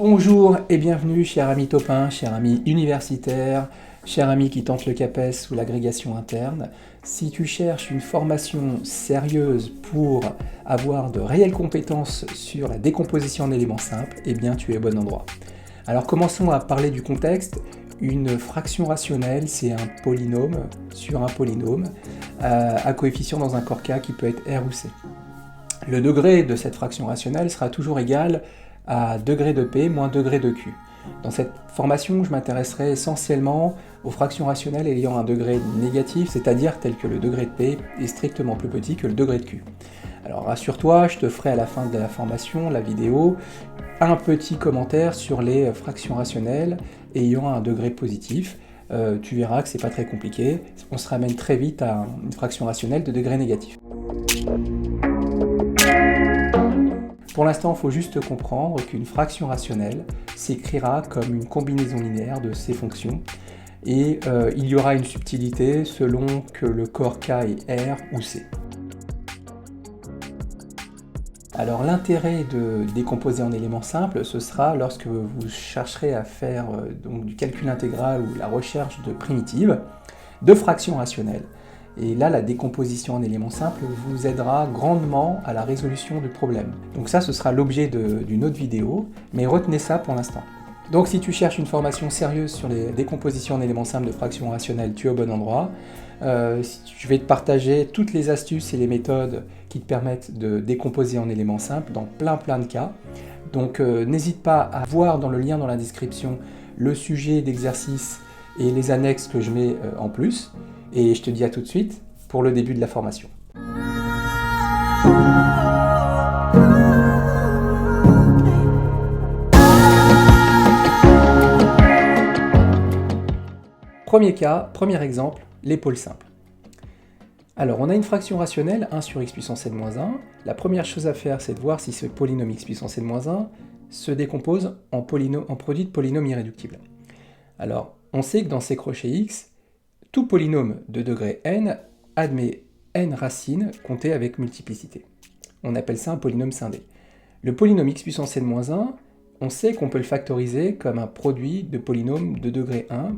Bonjour et bienvenue cher ami topin, cher ami universitaire, cher ami qui tente le CAPES ou l'agrégation interne. Si tu cherches une formation sérieuse pour avoir de réelles compétences sur la décomposition en éléments simples, eh bien tu es au bon endroit. Alors commençons à parler du contexte. Une fraction rationnelle, c'est un polynôme sur un polynôme à coefficient dans un corps K qui peut être R ou C. Le degré de cette fraction rationnelle sera toujours égal à degré de P moins degré de Q. Dans cette formation, je m'intéresserai essentiellement aux fractions rationnelles ayant un degré négatif, c'est-à-dire tel que le degré de P est strictement plus petit que le degré de Q. Alors rassure-toi, je te ferai à la fin de la formation, la vidéo, un petit commentaire sur les fractions rationnelles ayant un degré positif. Tu verras que c'est pas très compliqué, on se ramène très vite à une fraction rationnelle de degré négatif. Pour l'instant, il faut juste comprendre qu'une fraction rationnelle s'écrira comme une combinaison linéaire de ces fonctions et il y aura une subtilité selon que le corps K est R ou C. Alors l'intérêt de décomposer en éléments simples, ce sera lorsque vous chercherez à faire donc, du calcul intégral ou la recherche de primitives, de fractions rationnelles. Et là, la décomposition en éléments simples vous aidera grandement à la résolution du problème. Donc ça, ce sera l'objet d'une autre vidéo, mais retenez ça pour l'instant. Donc si tu cherches une formation sérieuse sur les décompositions en éléments simples de fractions rationnelles, tu es au bon endroit. Je vais te partager toutes les astuces et les méthodes qui te permettent de décomposer en éléments simples dans plein de cas. Donc n'hésite pas à voir dans le lien dans la description le sujet d'exercice et les annexes que je mets en plus. Et je te dis à tout de suite pour le début de la formation. Premier cas, premier exemple, les pôles simples. Alors, on a une fraction rationnelle, 1 sur x puissance n-1. La première chose à faire, c'est de voir si ce polynôme x puissance n-1 se décompose en produit de polynômes irréductibles. Alors, on sait que dans ces crochets x, tout polynôme de degré n admet n racines comptées avec multiplicité. On appelle ça un polynôme scindé. Le polynôme x puissance n-1, on sait qu'on peut le factoriser comme un produit de polynômes de degré 1,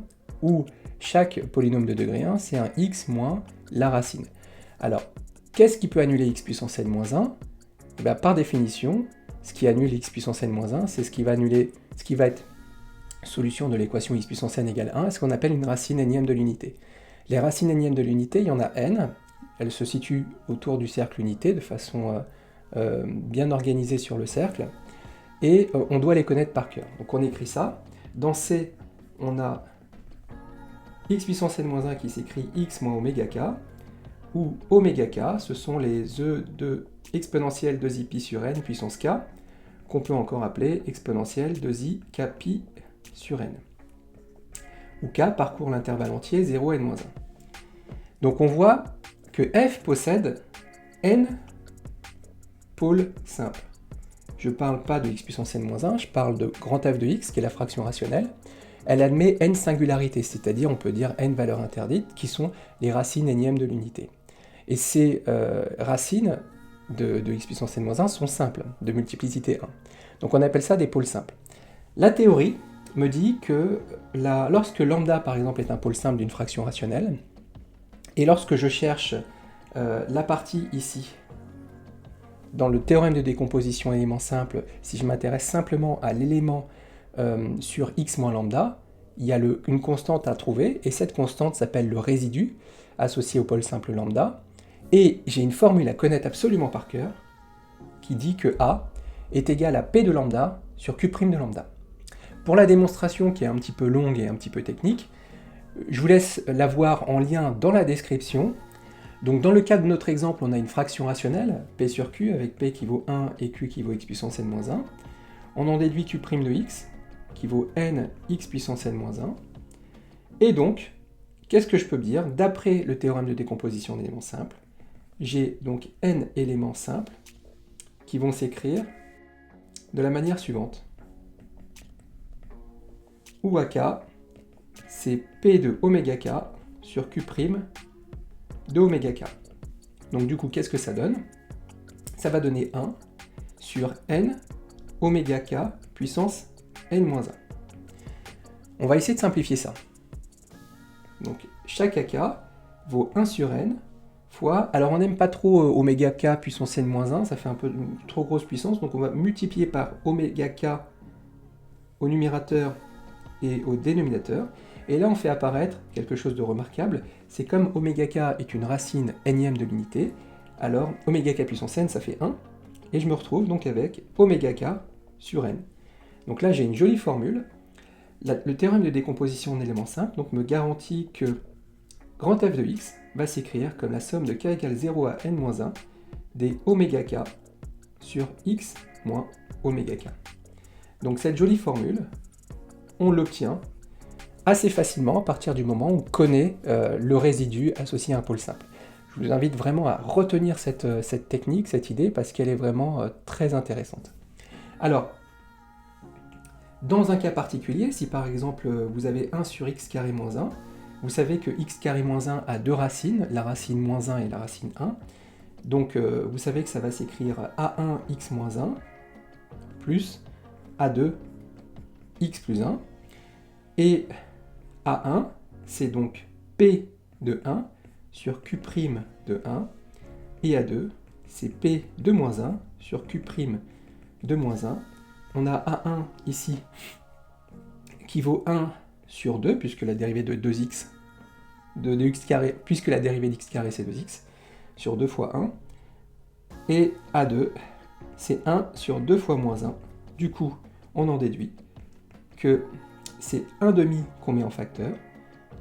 où chaque polynôme de degré 1, c'est un x moins la racine. Alors, qu'est-ce qui peut annuler x puissance n-1 ? Par définition, ce qui annule x puissance n-1, c'est ce qui va être solution de l'équation x puissance n égale 1, est ce qu'on appelle une racine énième de l'unité. Les racines énièmes de l'unité, il y en a n, elles se situent autour du cercle unité de façon bien organisée sur le cercle, et on doit les connaître par cœur. Donc on écrit ça, dans C, on a x puissance n-1 qui s'écrit x moins oméga k, où oméga k, ce sont les e de exponentielle 2i pi sur n puissance k, qu'on peut encore appeler exponentielle 2i k pi sur n, où k parcourt l'intervalle entier 0 n-1. Donc on voit que f possède n pôles simples. Je ne parle pas de x puissance n-1, je parle de grand F de x, qui est la fraction rationnelle. Elle admet n singularités, c'est-à-dire on peut dire n valeurs interdites, qui sont les racines énièmes de l'unité. Et ces racines de x puissance n-1 sont simples, de multiplicité 1. Donc on appelle ça des pôles simples. La théorie me dit que lorsque lambda, par exemple, est un pôle simple d'une fraction rationnelle, et lorsque je cherche la partie ici, dans le théorème de décomposition élément simple, si je m'intéresse simplement à l'élément sur x moins lambda, il y a une constante à trouver, et cette constante s'appelle le résidu, associé au pôle simple lambda, et j'ai une formule à connaître absolument par cœur, qui dit que A est égal à P de lambda sur Q' de lambda. Pour la démonstration qui est un petit peu longue et un petit peu technique, je vous laisse la voir en lien dans la description. Donc dans le cas de notre exemple, on a une fraction rationnelle, P sur Q, avec P qui vaut 1 et Q qui vaut x puissance n-1. On en déduit Q' de x, qui vaut n x puissance n-1. Et donc, qu'est-ce que je peux dire ? D'après le théorème de décomposition d'éléments simples, j'ai donc n éléments simples qui vont s'écrire de la manière suivante. Où AK, c'est P de oméga k sur Q' de oméga k. Donc du coup, qu'est-ce que ça donne ? Ça va donner 1 sur n oméga k puissance n-1. On va essayer de simplifier ça. Donc chaque AK vaut 1 sur n fois... Alors on n'aime pas trop oméga k puissance n-1, ça fait un peu trop grosse puissance, donc on va multiplier par oméga k au numérateur et au dénominateur. Et là on fait apparaître quelque chose de remarquable, c'est comme oméga k est une racine énième de l'unité, alors oméga k puissance n ça fait 1, et je me retrouve donc avec oméga k sur n. Donc là j'ai une jolie formule. Le théorème de décomposition en éléments simples donc, me garantit que grand F de x va s'écrire comme la somme de k égale 0 à n-1 des oméga k sur x moins oméga k. Donc cette jolie formule, on l'obtient assez facilement à partir du moment où on connaît le résidu associé à un pôle simple. Je vous invite vraiment à retenir cette technique, cette idée, parce qu'elle est vraiment très intéressante. Alors, dans un cas particulier, si par exemple vous avez 1 sur x carré moins 1, vous savez que x carré moins 1 a deux racines, la racine moins 1 et la racine 1. Donc vous savez que ça va s'écrire a1 x moins 1 plus a2 x plus 1. Et a1, c'est donc p de 1 sur q' de 1. Et a2, c'est p de moins 1 sur q' de moins 1. On a a1 ici qui vaut 1 sur 2, puisque la dérivée de 2x, de x carré, puisque la dérivée d'x carré c'est 2x, sur 2 fois 1. Et a2, c'est 1 sur 2 fois moins 1. Du coup, on en déduit que c'est 1 demi qu'on met en facteur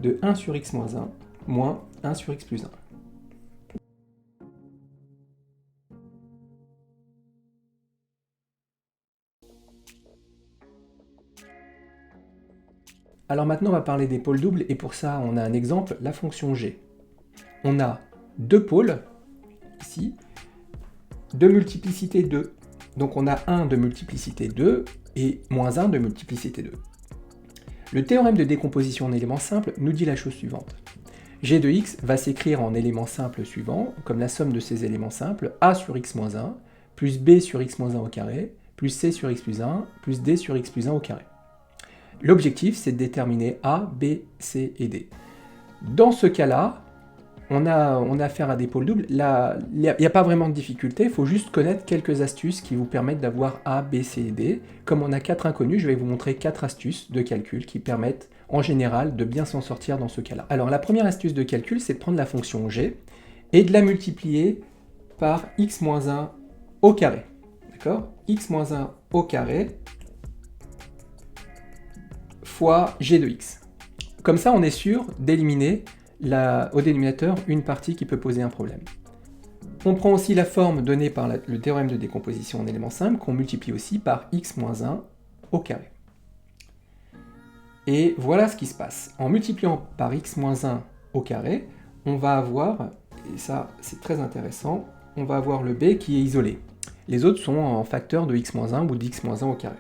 de 1 sur x moins 1 moins 1 sur x plus 1. Alors maintenant, on va parler des pôles doubles, et pour ça, on a un exemple, la fonction g. On a deux pôles, ici, de multiplicité 2. Donc on a 1 de multiplicité 2 et moins 1 de multiplicité 2. Le théorème de décomposition en éléments simples nous dit la chose suivante. G de x va s'écrire en éléments simples suivants, comme la somme de ces éléments simples, a sur x moins 1, plus b sur x moins 1 au carré, plus c sur x plus 1, plus d sur x plus 1 au carré. L'objectif, c'est de déterminer A, B, C et D. Dans ce cas-là, on a affaire à des pôles doubles. Il n'y a pas vraiment de difficulté, il faut juste connaître quelques astuces qui vous permettent d'avoir A, B, C et D. Comme on a 4 inconnus, je vais vous montrer 4 astuces de calcul qui permettent, en général, de bien s'en sortir dans ce cas-là. Alors, la première astuce de calcul, c'est de prendre la fonction g et de la multiplier par x moins 1 au carré. D'accord ? X moins 1 au carré fois g de x. Comme ça, on est sûr d'éliminer au dénominateur une partie qui peut poser un problème. On prend aussi la forme donnée par le théorème de décomposition en éléments simples qu'on multiplie aussi par x moins 1 au carré. Et voilà ce qui se passe. En multipliant par x moins 1 au carré, on va avoir, et ça c'est très intéressant, on va avoir le b qui est isolé. Les autres sont en facteur de x moins 1 ou d'x moins 1 au carré.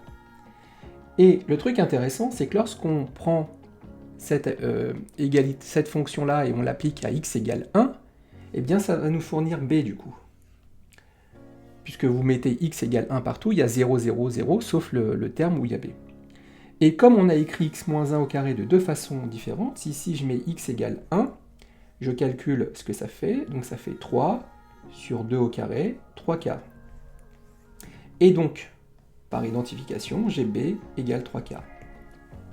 Et le truc intéressant, c'est que lorsqu'on prend cette fonction-là et on l'applique à x égale 1, eh bien ça va nous fournir b du coup. Puisque vous mettez x égale 1 partout, il y a 0, 0, 0, sauf le terme où il y a b. Et comme on a écrit x moins 1 au carré de deux façons différentes, si ici je mets x égale 1, je calcule ce que ça fait, donc ça fait 3 sur 2 au carré, 3 quarts. Et donc, par identification, j'ai b égale 3 quarts.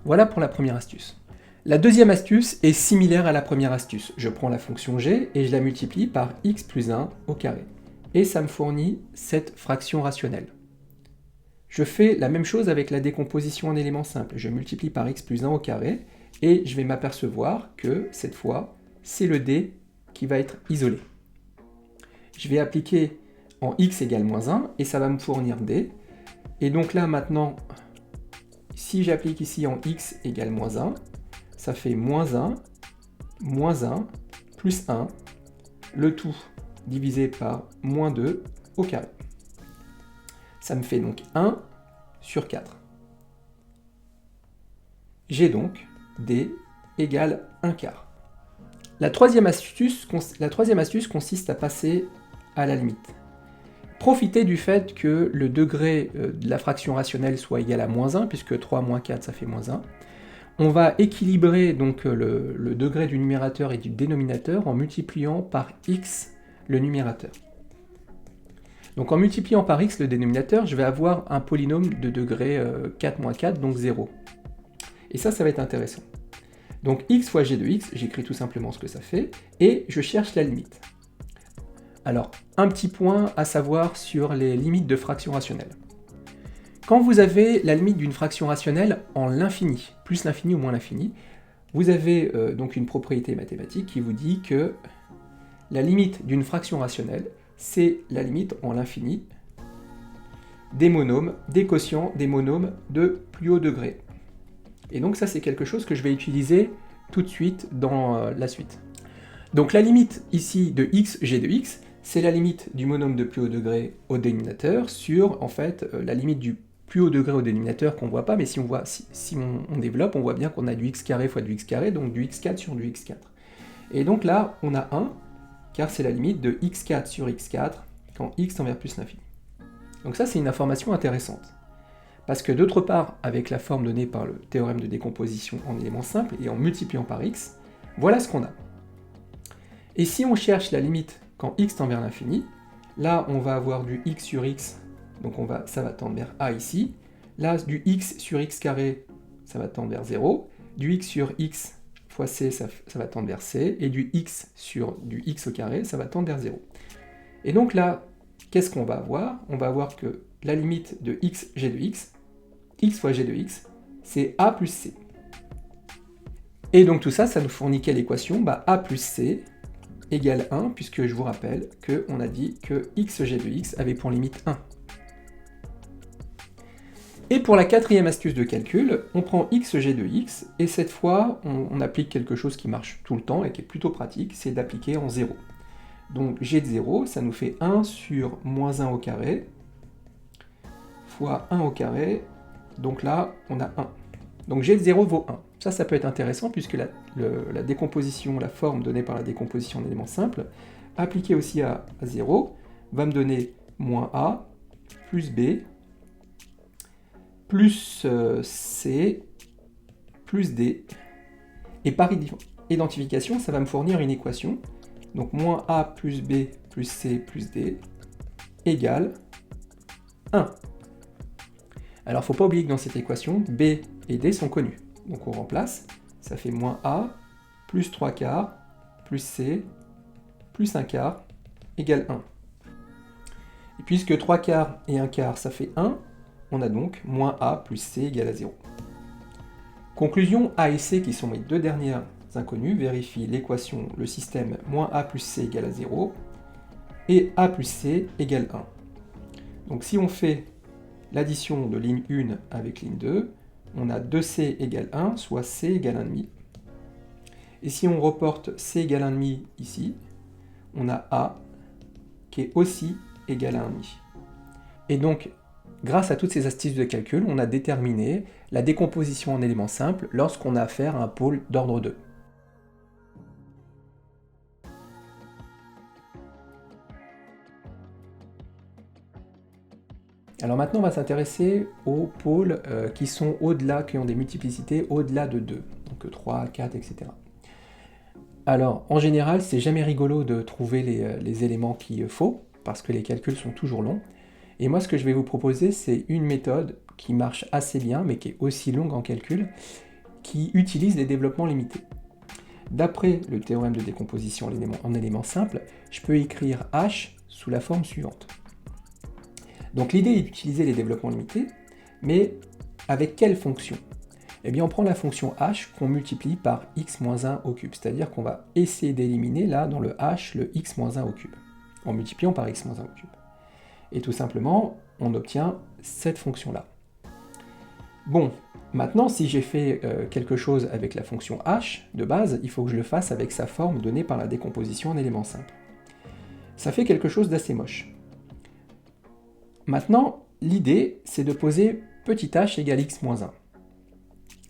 Voilà pour la première astuce. La deuxième astuce est similaire à la première astuce. Je prends la fonction g et je la multiplie par x plus 1 au carré. Et ça me fournit cette fraction rationnelle. Je fais la même chose avec la décomposition en éléments simples. Je multiplie par x plus 1 au carré et je vais m'apercevoir que cette fois, c'est le d qui va être isolé. Je vais appliquer en x égale moins 1 et ça va me fournir d. Et donc là maintenant, si j'applique ici en x égale moins 1, ça fait moins 1, plus 1, le tout divisé par moins 2 au carré. Ça me fait donc 1 sur 4. J'ai donc d égale 1 quart. La troisième astuce consiste à passer à la limite. profiter du fait que le degré de la fraction rationnelle soit égal à moins 1, puisque 3 moins 4, ça fait moins 1. On va équilibrer donc le degré du numérateur et du dénominateur en multipliant par x le numérateur. Donc en multipliant par x le dénominateur, je vais avoir un polynôme de degré 4 moins 4, donc 0. Et ça va être intéressant. Donc x fois g de x, j'écris tout simplement ce que ça fait, et je cherche la limite. Alors, un petit point à savoir sur les limites de fraction rationnelle. Quand vous avez la limite d'une fraction rationnelle en l'infini, plus l'infini ou moins l'infini, vous avez donc une propriété mathématique qui vous dit que la limite d'une fraction rationnelle, c'est la limite en l'infini des monômes, des quotients des monômes de plus haut degré. Et donc ça, c'est quelque chose que je vais utiliser tout de suite dans la suite. Donc la limite ici de x, g de x, c'est la limite du monôme de plus haut degré au dénominateur sur, en fait, la limite du plus haut degré au dénominateur qu'on ne voit pas, mais si on développe, on voit bien qu'on a du x carré fois du x carré, donc du x4 sur du x4. Et donc là, on a 1, car c'est la limite de x4 sur x4 quand x tend vers plus l'infini. Donc ça, c'est une information intéressante. Parce que d'autre part, avec la forme donnée par le théorème de décomposition en éléments simples et en multipliant par x, voilà ce qu'on a. Et si on cherche la limite quand x tend vers l'infini, là on va avoir du x sur x, donc ça va tendre vers a ici. Là, du x sur x carré, ça va tendre vers 0. Du x sur x fois c, ça va tendre vers c. Et du x sur du x au carré, ça va tendre vers 0. Et donc là, qu'est-ce qu'on va avoir? On va avoir que la limite de x, g de x fois g de x, c'est a plus c. Et donc tout ça, ça nous fournit quelle équation? A plus c égale 1, puisque je vous rappelle qu'on a dit que xg de x avait pour limite 1. Et pour la quatrième astuce de calcul, on prend xg de x, et cette fois, on applique quelque chose qui marche tout le temps et qui est plutôt pratique, c'est d'appliquer en 0. Donc g de 0, ça nous fait 1 sur moins 1 au carré, fois 1 au carré, donc là, on a 1. Donc g de 0 vaut 1. Ça peut être intéressant puisque la décomposition, la forme donnée par la décomposition en éléments simples, appliquée aussi à 0, va me donner moins a, plus b, plus c, plus d. Et par identification, ça va me fournir une équation. Donc moins a plus b plus c plus d égale 1. Alors, il ne faut pas oublier que dans cette équation, b et d sont connus. Donc on remplace, ça fait moins a, plus 3 quarts, plus c, plus 1 quart, égale 1. Et puisque 3 quarts et 1 quart, ça fait 1, on a donc moins a plus c égale à 0. Conclusion, a et c, qui sont mes deux dernières inconnues, vérifient l'équation, le système moins a plus c égale à 0, et a plus c égale 1. Donc si on fait l'addition de ligne 1 avec ligne 2, on a 2c égale 1, soit c égale 1,5. Et si on reporte c égale 1,5 ici, on a a qui est aussi égal à 1,5. Et donc, grâce à toutes ces astuces de calcul, on a déterminé la décomposition en éléments simples lorsqu'on a affaire à un pôle d'ordre 2. Alors maintenant, on va s'intéresser aux pôles qui sont au-delà, qui ont des multiplicités au-delà de 2, donc 3, 4, etc. Alors, en général, c'est jamais rigolo de trouver les éléments qu'il faut, parce que les calculs sont toujours longs. Et moi, ce que je vais vous proposer, c'est une méthode qui marche assez bien, mais qui est aussi longue en calcul, qui utilise les développements limités. D'après le théorème de décomposition en éléments simples, je peux écrire h sous la forme suivante. Donc l'idée est d'utiliser les développements limités, mais avec quelle fonction? Eh bien on prend la fonction h qu'on multiplie par x-1 au cube, c'est-à-dire qu'on va essayer d'éliminer là dans le h le x-1 au cube, en multipliant par x-1 au cube. Et tout simplement, on obtient cette fonction-là. Bon, maintenant si j'ai fait quelque chose avec la fonction h de base, il faut que je le fasse avec sa forme donnée par la décomposition en éléments simples. Ça fait quelque chose d'assez moche. Maintenant, l'idée, c'est de poser petit h égale x-1.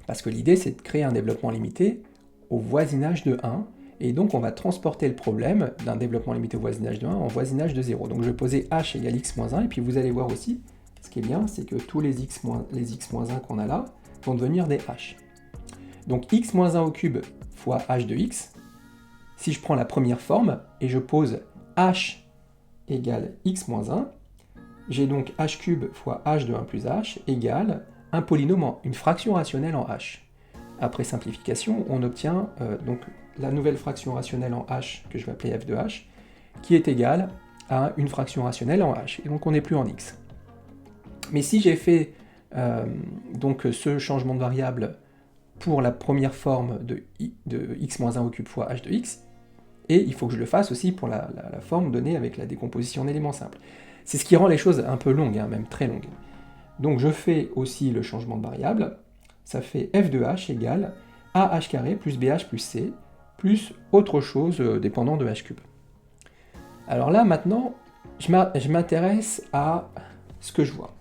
Parce que l'idée, c'est de créer un développement limité au voisinage de 1, et donc on va transporter le problème d'un développement limité au voisinage de 1 en voisinage de 0. Donc je vais poser h égale x moins 1, et puis vous allez voir aussi, ce qui est bien, c'est que tous les x moins 1 qu'on a là vont devenir des h. Donc x moins 1 au cube fois h de x, si je prends la première forme, et je pose h égale x moins 1, j'ai donc h cube fois h de 1 plus h égale un polynôme, une fraction rationnelle en h. Après simplification, on obtient donc la nouvelle fraction rationnelle en h, que je vais appeler f de h, qui est égale à une fraction rationnelle en h, et donc on n'est plus en x. Mais si j'ai fait donc ce changement de variable pour la première forme de x moins 1 au cube fois h de x, et il faut que je le fasse aussi pour la forme donnée avec la décomposition en éléments simples. C'est ce qui rend les choses un peu longues, hein, même très longues. Donc je fais aussi le changement de variable, ça fait f de h égale ah carré plus bh plus c, plus autre chose dépendant de h cube. Alors là, maintenant, je m'intéresse à ce que je vois.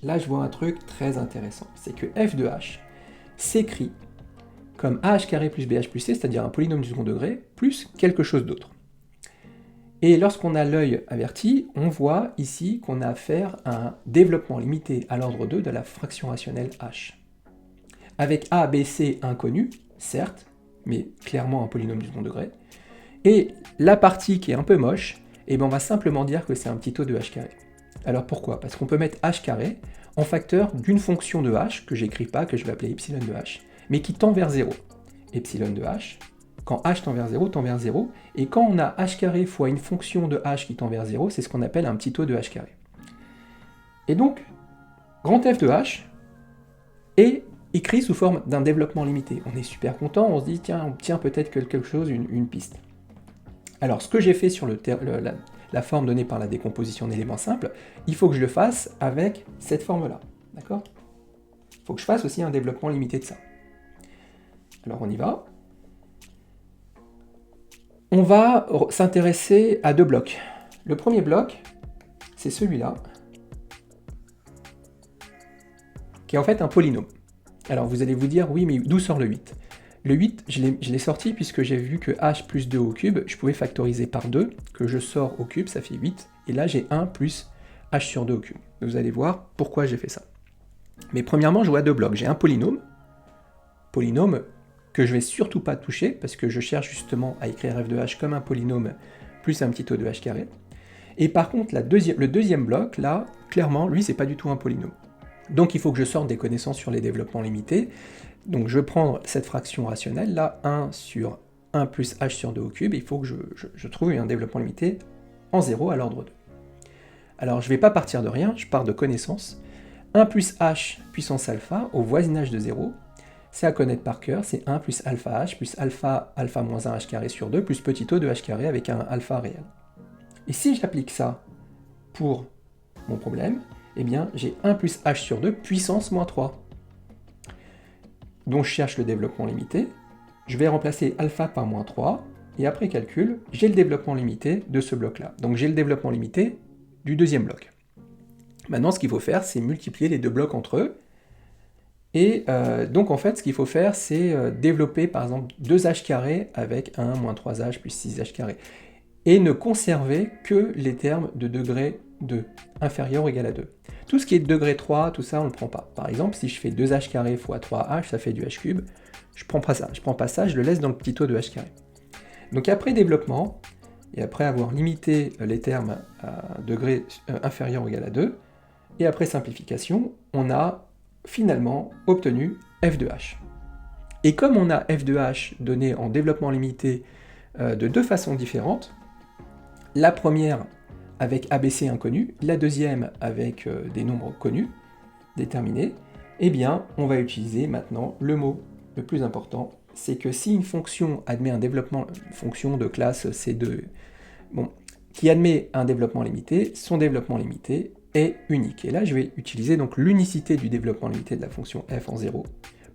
Là, je vois un truc très intéressant, c'est que f de h s'écrit comme ah carré plus bh plus c, c'est-à-dire un polynôme du second degré, plus quelque chose d'autre. Et lorsqu'on a l'œil averti, on voit ici qu'on a affaire à un développement limité à l'ordre 2 de la fraction rationnelle h. Avec a, b, c inconnus, certes, mais clairement un polynôme du second degré. Et la partie qui est un peu moche, eh ben on va simplement dire que c'est un petit taux de h carré. Alors pourquoi? Parce qu'on peut mettre h carré en facteur d'une fonction de h, que j'écris pas, que je vais appeler epsilon de h, mais qui tend vers 0. Epsilon de h, quand h tend vers 0, et quand on a h carré fois une fonction de h qui tend vers 0, c'est ce qu'on appelle un petit taux de h carré. Et donc, grand F de h est écrit sous forme d'un développement limité. On est super content, on se dit, tiens, on obtient peut-être quelque chose, une piste. Alors, ce que j'ai fait sur la forme donnée par la décomposition d'éléments simples, il faut que je le fasse avec cette forme-là. D'accord? Il faut que je fasse aussi un développement limité de ça. Alors, on y va. On va s'intéresser à deux blocs. Le premier bloc, c'est celui-là, qui est en fait un polynôme. Alors vous allez vous dire, oui, mais d'où sort le 8? Le 8, je l'ai sorti puisque j'ai vu que h plus 2 au cube, je pouvais factoriser par 2, que je sors au cube, ça fait 8, et là j'ai 1 plus h sur 2 au cube. Vous allez voir pourquoi j'ai fait ça. Mais premièrement, je vois deux blocs. J'ai un polynôme que je vais surtout pas toucher, parce que je cherche justement à écrire f de h comme un polynôme plus un petit taux de h carré. Et par contre, le deuxième bloc, là, clairement, lui, c'est pas du tout un polynôme. Donc il faut que je sorte des connaissances sur les développements limités. Donc je vais prendre cette fraction rationnelle, là, 1 sur 1 plus h sur 2 au cube, il faut que je trouve un développement limité en 0 à l'ordre 2. Alors je vais pas partir de rien, je pars de connaissances. 1 plus h puissance alpha au voisinage de 0, c'est à connaître par cœur, c'est 1 plus alpha h plus alpha moins 1 h carré sur 2 plus petit taux de h carré avec un alpha réel. Et si j'applique ça pour mon problème, eh bien j'ai 1 plus h sur 2 puissance moins 3. Donc je cherche le développement limité, je vais remplacer alpha par moins 3, et après calcul, j'ai le développement limité de ce bloc-là. Donc j'ai le développement limité du deuxième bloc. Maintenant, ce qu'il faut faire, c'est multiplier les deux blocs entre eux, et donc en fait, ce qu'il faut faire, c'est développer par exemple 2h carré avec 1 moins 3h plus 6h carré, et ne conserver que les termes de degré 2, inférieur ou égal à 2. Tout ce qui est de degré 3, tout ça, on ne le prend pas. Par exemple, si je fais 2h carré fois 3h, ça fait du h cube, je prends pas ça, je le laisse dans le petit taux de h carré. Donc après développement, et après avoir limité les termes à degré inférieur ou égal à 2, et après simplification, on a finalement obtenu f de h. Et comme on a f de h donné en développement limité de deux façons différentes, la première avec ABC inconnu, la deuxième avec des nombres connus, déterminés, eh bien on va utiliser maintenant le mot le plus important, c'est que si une fonction admet un développement, une fonction de classe C2, qui admet un développement limité, son développement limité est unique. Et là, je vais utiliser donc l'unicité du développement limité de la fonction f en 0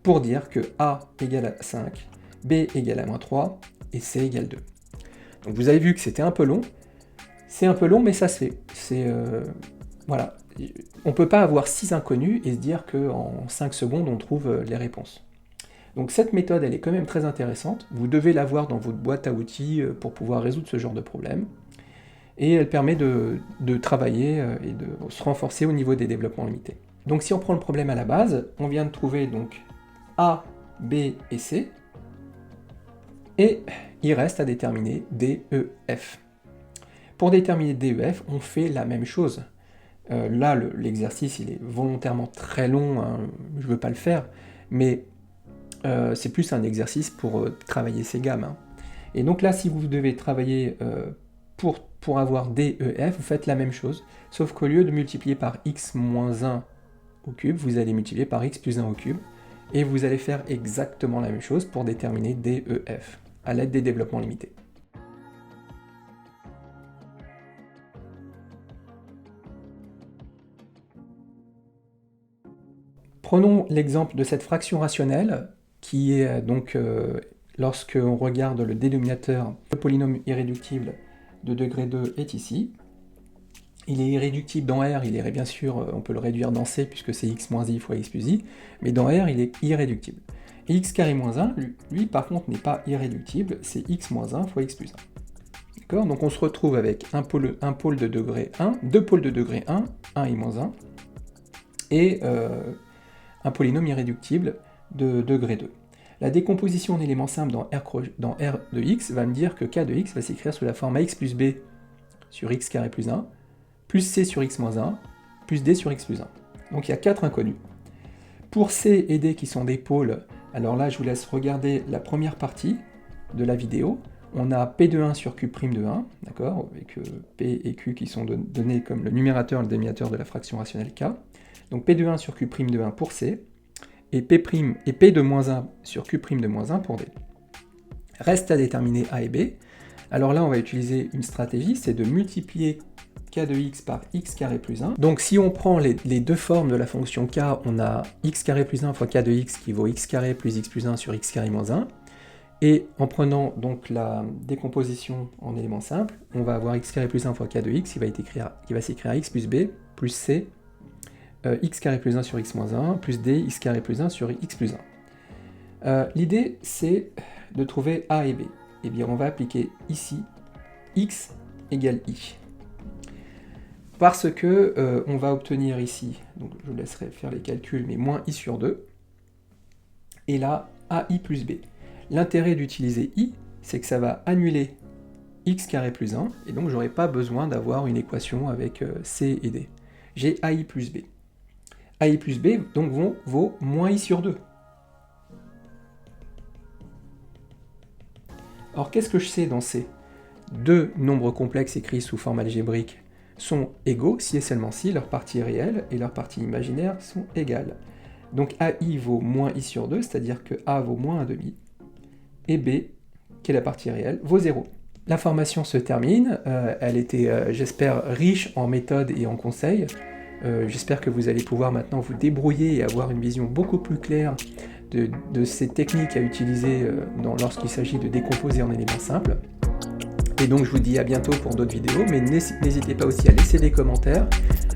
pour dire que a égale à 5, b égale à moins 3 et c égale 2. Donc vous avez vu que c'était un peu long. C'est un peu long, mais ça se fait. Voilà. On ne peut pas avoir 6 inconnus et se dire qu'en 5 secondes, on trouve les réponses. Donc cette méthode, elle est quand même très intéressante. Vous devez l'avoir dans votre boîte à outils pour pouvoir résoudre ce genre de problème. Et elle permet de travailler et de se renforcer au niveau des développements limités. Donc si on prend le problème à la base, on vient de trouver donc A, B et C, et il reste à déterminer D, E, F. Pour déterminer D, E, F, on fait la même chose. Là, l'exercice, il est volontairement très long, hein, je ne veux pas le faire, mais c'est plus un exercice pour travailler ces gammes. Hein. Et donc là, si vous devez travailler pour avoir D, E, F, vous faites la même chose, sauf qu'au lieu de multiplier par x moins 1 au cube, vous allez multiplier par x plus 1 au cube, et vous allez faire exactement la même chose pour déterminer D, E, F, à l'aide des développements limités. Prenons l'exemple de cette fraction rationnelle, qui est donc, lorsque on regarde le dénominateur, le polynôme irréductible de degré 2 est ici. Il est irréductible dans R, il est bien sûr, on peut le réduire dans C, puisque c'est x moins i fois x plus i, mais dans R, il est irréductible. Et x carré moins 1, lui par contre, n'est pas irréductible, c'est x moins 1 fois x plus 1. D'accord? Donc on se retrouve avec un pôle de degré 1, deux pôles de degré 1, 1 et moins 1, et un polynôme irréductible de degré 2. La décomposition en éléments simples dans R de x va me dire que k de x va s'écrire sous la forme ax plus b sur x carré plus 1, plus c sur x moins 1, plus d sur x plus 1. Donc il y a 4 inconnus. Pour c et d qui sont des pôles, alors là je vous laisse regarder la première partie de la vidéo. On a p de 1 sur q' de 1, d'accord, avec p et q qui sont donnés comme le numérateur et le dénominateur de la fraction rationnelle k. Donc p de 1 sur q' de 1 pour c, et p de moins 1 sur q' de moins 1 pour d. Reste à déterminer a et b. Alors là, on va utiliser une stratégie, c'est de multiplier k de x par x carré plus 1. Donc si on prend les deux formes de la fonction k, on a x carré plus 1 fois k de x qui vaut x carré plus x plus 1 sur x carré moins 1. Et en prenant donc la décomposition en éléments simples, on va avoir x carré plus 1 fois k de x qui va s'écrire x plus b plus c x carré plus 1 sur x moins 1, plus d, x carré plus 1 sur x plus 1. L'idée, c'est de trouver a et b. Eh bien, on va appliquer ici x égale i. Parce que on va obtenir ici, donc je vous laisserai faire les calculs, mais moins i sur 2, et là, ai plus b. L'intérêt d'utiliser i, c'est que ça va annuler x carré plus 1, et donc j'aurai pas besoin d'avoir une équation avec c et d. J'ai ai plus b. ai plus b donc vaut moins i sur 2. Alors qu'est-ce que je sais dans C? Deux nombres complexes écrits sous forme algébrique sont égaux si et seulement si leur partie réelle et leur partie imaginaire sont égales. Donc ai vaut moins i sur 2, c'est-à-dire que a vaut moins 1/2, et b, qui est la partie réelle, vaut 0. La formation se termine, elle était, j'espère, riche en méthodes et en conseils. J'espère que vous allez pouvoir maintenant vous débrouiller et avoir une vision beaucoup plus claire de ces techniques à utiliser lorsqu'il s'agit de décomposer en éléments simples. Et donc je vous dis à bientôt pour d'autres vidéos, mais n'hésitez pas aussi à laisser des commentaires,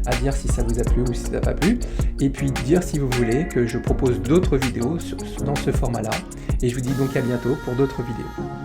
à dire si ça vous a plu ou si ça n'a pas plu, et puis dire si vous voulez que je propose d'autres vidéos dans ce format-là. Et je vous dis donc à bientôt pour d'autres vidéos.